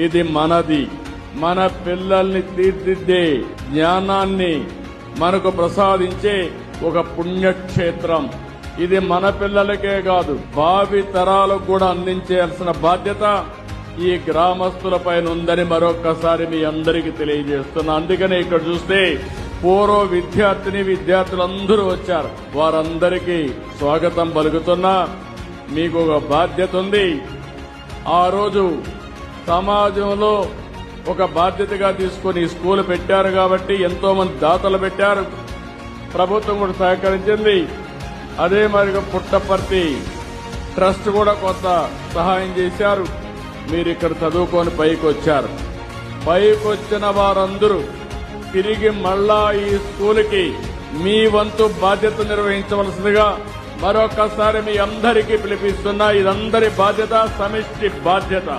ఇది మనది. మన పిల్లల్ని తీర్చిదిద్దే జ్ఞానాన్ని మనకు ప్రసాదించే ఒక పుణ్యక్షేత్రం. ఇది మన పిల్లలకే కాదు, భావి తరాలకు కూడా అందించాల్సిన బాధ్యత ఈ గ్రామస్తులపైన ఉందని మరొక్కసారి మీ అందరికీ తెలియజేస్తున్నా. అందుకనే ఇక్కడ చూస్తే పూర్వ విద్యార్థులందరూ వచ్చారు. వారందరికీ స్వాగతం పలుకుతున్నా. మీకు ఒక బాధ్యత ఉంది. ఆ రోజు సమాజంలో ఒక బాధ్యతగా తీసుకుని స్కూల్ పెట్టారు కాబట్టి ఎంతో మంది దాతలు పెట్టారు. ప్రభుత్వం కూడా సహకరించింది. అదే మరి పుట్టపర్తి ట్రస్ట్ కూడా కొంత సహాయం చేశారు. మీరు ఇక్కడ చదువుకొని పైకి వచ్చారు. పైకి వచ్చిన వారందరూ తిరిగి మళ్ళా ఈ స్కూల్కి మీ వంతు బాధ్యత నిర్వహించవలసిందిగా మరొకసారి మీ అందరికీ పిలిపిస్తున్నా. ఇదందరి బాధ్యత, సమిష్టి బాధ్యత.